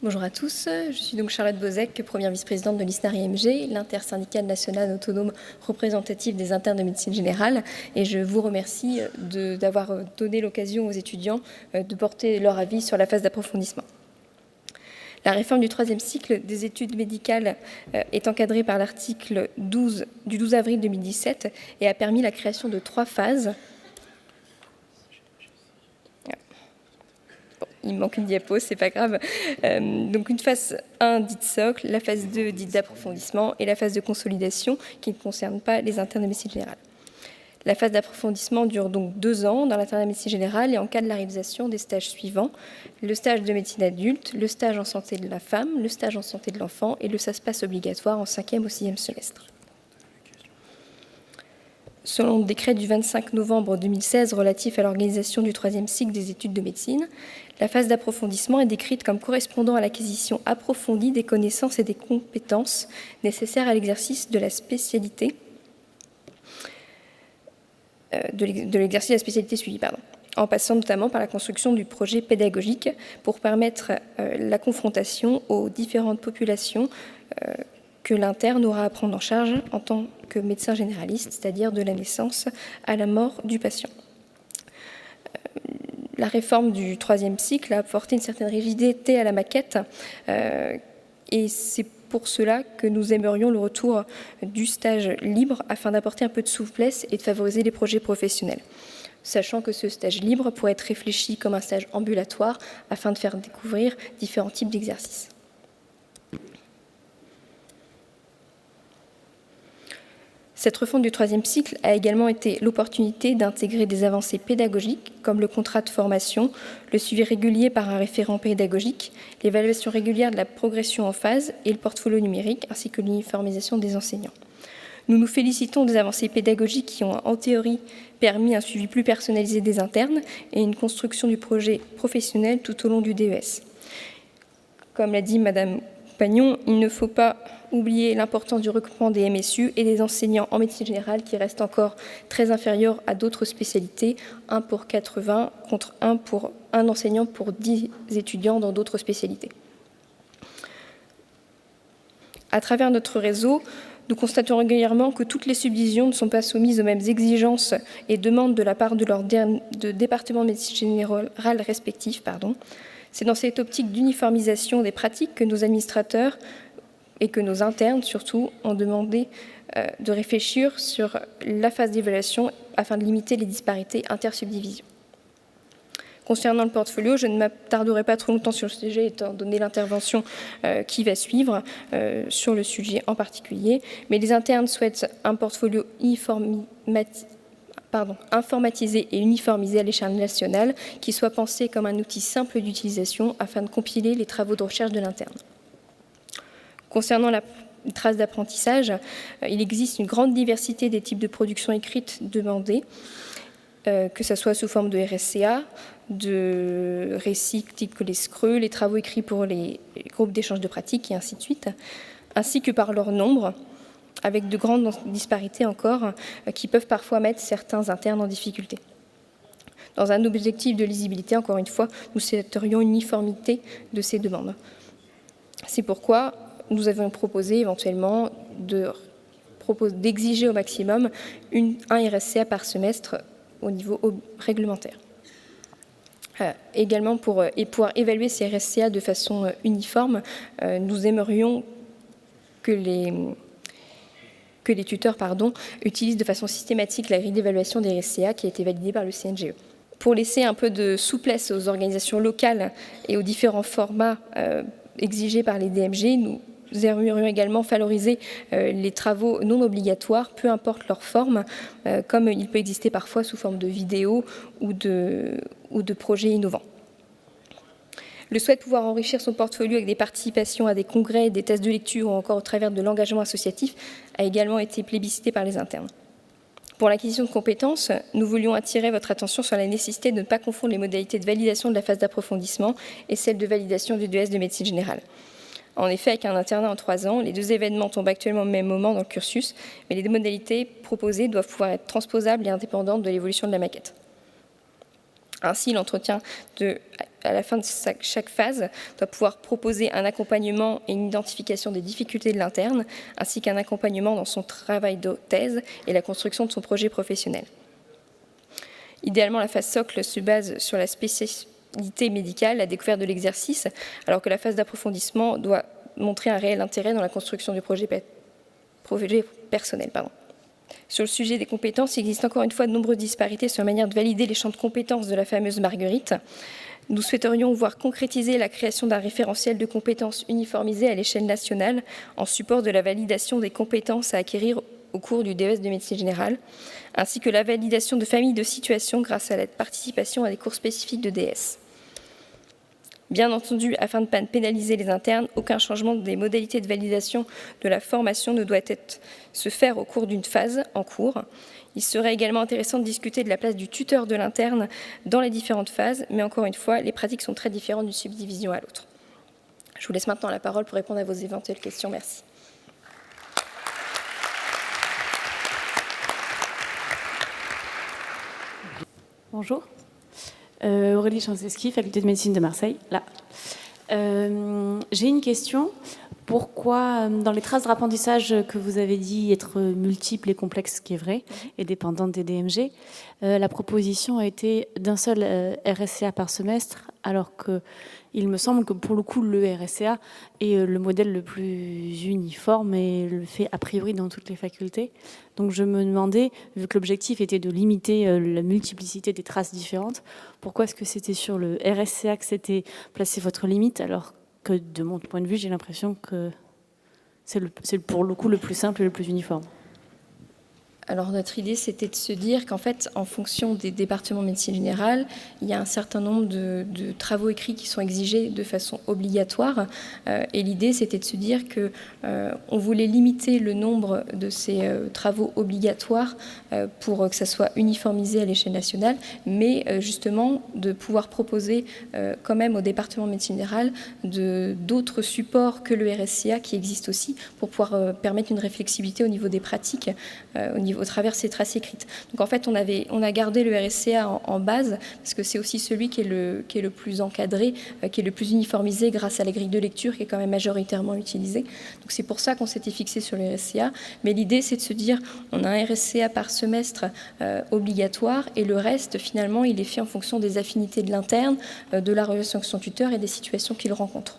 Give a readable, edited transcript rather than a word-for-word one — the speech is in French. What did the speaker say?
Bonjour à tous, je suis donc Charlotte Bozek, première vice-présidente de l'ISNAR-IMG, l'intersyndicale nationale autonome représentative des internes de médecine générale, et je vous remercie d'avoir donné l'occasion aux étudiants de porter leur avis sur la phase d'approfondissement. La réforme du troisième cycle des études médicales est encadrée par l'article 12 du 12 avril 2017 et a permis la création de 3 phases. Il me manque une diapo, c'est pas grave. Donc une phase 1 dite socle, la phase 2 dite d'approfondissement et la phase de consolidation qui ne concerne pas les internes de médecine générale. La phase d'approfondissement dure donc 2 ans dans l'internat de médecine générale et encadre la réalisation des stages suivants: le stage de médecine adulte, le stage en santé de la femme, le stage en santé de l'enfant et le SASPAS obligatoire en 5e ou 6e semestre. Selon le décret du 25 novembre 2016 relatif à l'organisation du troisième cycle des études de médecine, la phase d'approfondissement est décrite comme correspondant à l'acquisition approfondie des connaissances et des compétences nécessaires à l'exercice de la spécialité suivie, en passant notamment par la construction du projet pédagogique pour permettre la confrontation aux différentes populations que l'interne aura à prendre en charge en tant que médecin généraliste, c'est-à-dire de la naissance à la mort du patient. La réforme du troisième cycle a apporté une certaine rigidité à la maquette et c'est pour cela que nous aimerions le retour du stage libre afin d'apporter un peu de souplesse et de favoriser les projets professionnels, sachant que ce stage libre pourrait être réfléchi comme un stage ambulatoire afin de faire découvrir différents types d'exercices. Cette refonte du troisième cycle a également été l'opportunité d'intégrer des avancées pédagogiques comme le contrat de formation, le suivi régulier par un référent pédagogique, l'évaluation régulière de la progression en phase et le portfolio numérique, ainsi que l'uniformisation des enseignants. Nous nous félicitons des avancées pédagogiques qui ont en théorie permis un suivi plus personnalisé des internes et une construction du projet professionnel tout au long du DES. Comme l'a dit Madame Pagnon, il ne faut pas oublier l'importance du recrutement des MSU et des enseignants en médecine générale qui restent encore très inférieurs à d'autres spécialités, 1 pour 80 contre 1 enseignant pour 10 étudiants dans d'autres spécialités. À travers notre réseau, nous constatons régulièrement que toutes les subdivisions ne sont pas soumises aux mêmes exigences et demandes de la part de leurs départements de médecine générale respectifs. C'est dans cette optique d'uniformisation des pratiques que nos administrateurs et que nos internes, surtout, ont demandé de réfléchir sur la phase d'évaluation afin de limiter les disparités intersubdivisions. Concernant le portfolio, je ne m'attarderai pas trop longtemps sur le sujet, étant donné l'intervention qui va suivre sur le sujet en particulier, mais les internes souhaitent un portfolio informatisé et uniformisé à l'échelle nationale, qui soit pensé comme un outil simple d'utilisation afin de compiler les travaux de recherche de l'interne. Concernant la trace d'apprentissage, il existe une grande diversité des types de production écrite demandées, que ce soit sous forme de RSCA, de récits tels que les SCRE, les travaux écrits pour les groupes d'échange de pratiques et ainsi de suite, ainsi que par leur nombre, avec de grandes disparités encore, qui peuvent parfois mettre certains internes en difficulté. Dans un objectif de lisibilité, encore une fois, nous souhaiterions une uniformité de ces demandes. C'est pourquoi nous avons proposé éventuellement d'exiger au maximum un RSCA par semestre au niveau réglementaire. Également, pour pouvoir évaluer ces RSCA de façon uniforme, nous aimerions que les tuteurs utilisent de façon systématique la grille d'évaluation des RSCA qui a été validée par le CNGE. Pour laisser un peu de souplesse aux organisations locales et aux différents formats exigés par les DMG, nous aimerions également valoriser les travaux non obligatoires, peu importe leur forme, comme il peut exister parfois sous forme de vidéos ou de projets innovants. Le souhait de pouvoir enrichir son portfolio avec des participations à des congrès, des tests de lecture ou encore au travers de l'engagement associatif a également été plébiscité par les internes. Pour l'acquisition de compétences, nous voulions attirer votre attention sur la nécessité de ne pas confondre les modalités de validation de la phase d'approfondissement et celles de validation du DES de médecine générale. En effet, avec un internat en 3 ans, les 2 événements tombent actuellement au même moment dans le cursus, mais les 2 modalités proposées doivent pouvoir être transposables et indépendantes de l'évolution de la maquette. Ainsi, l'entretien à la fin de chaque phase doit pouvoir proposer un accompagnement et une identification des difficultés de l'interne, ainsi qu'un accompagnement dans son travail de thèse et la construction de son projet professionnel. Idéalement, la phase socle se base sur la spécialité médicale, la découverte de l'exercice, alors que la phase d'approfondissement doit montrer un réel intérêt dans la construction du projet personnel. Sur le sujet des compétences, il existe encore une fois de nombreuses disparités sur la manière de valider les champs de compétences de la fameuse Marguerite. Nous souhaiterions voir concrétiser la création d'un référentiel de compétences uniformisé à l'échelle nationale en support de la validation des compétences à acquérir au cours du DES de médecine générale, ainsi que la validation de familles de situations grâce à la participation à des cours spécifiques de DS. Bien entendu, afin de ne pas pénaliser les internes, aucun changement des modalités de validation de la formation ne doit se faire au cours d'une phase en cours. Il serait également intéressant de discuter de la place du tuteur de l'interne dans les différentes phases, mais encore une fois, les pratiques sont très différentes d'une subdivision à l'autre. Je vous laisse maintenant la parole pour répondre à vos éventuelles questions. Merci. Bonjour. Aurélie Chanceski, faculté de médecine de Marseille. Là. J'ai une question. Pourquoi, dans les traces de apprentissage que vous avez dit être multiples et complexes, ce qui est vrai, et dépendantes des DMG, la proposition a été d'un seul RSCA par semestre, alors qu'il me semble que pour le coup, le RSCA est le modèle le plus uniforme et le fait a priori dans toutes les facultés. Donc je me demandais, vu que l'objectif était de limiter la multiplicité des traces différentes, pourquoi est-ce que c'était sur le RSCA que c'était placé votre limite, alors que de mon point de vue, j'ai l'impression que c'est pour le coup le plus simple et le plus uniforme. Alors notre idée, c'était de se dire qu'en fait, en fonction des départements de médecine générale, il y a un certain nombre de travaux écrits qui sont exigés de façon obligatoire. Et l'idée, c'était de se dire qu'on voulait limiter le nombre de ces travaux obligatoires pour que ça soit uniformisé à l'échelle nationale, mais justement de pouvoir proposer quand même au département de médecine générale d'autres supports que le RSCA qui existent aussi pour pouvoir permettre une réflexibilité au niveau des pratiques, au travers ces traces écrites. Donc en fait, on a gardé le RSCA en base, parce que c'est aussi celui qui est le plus encadré, qui est le plus uniformisé grâce à la grille de lecture qui est quand même majoritairement utilisée. Donc c'est pour ça qu'on s'était fixé sur le RSCA. Mais l'idée, c'est de se dire, on a un RSCA par semestre obligatoire, et le reste, finalement, il est fait en fonction des affinités de l'interne, de la relation avec son tuteur et des situations qu'il rencontre.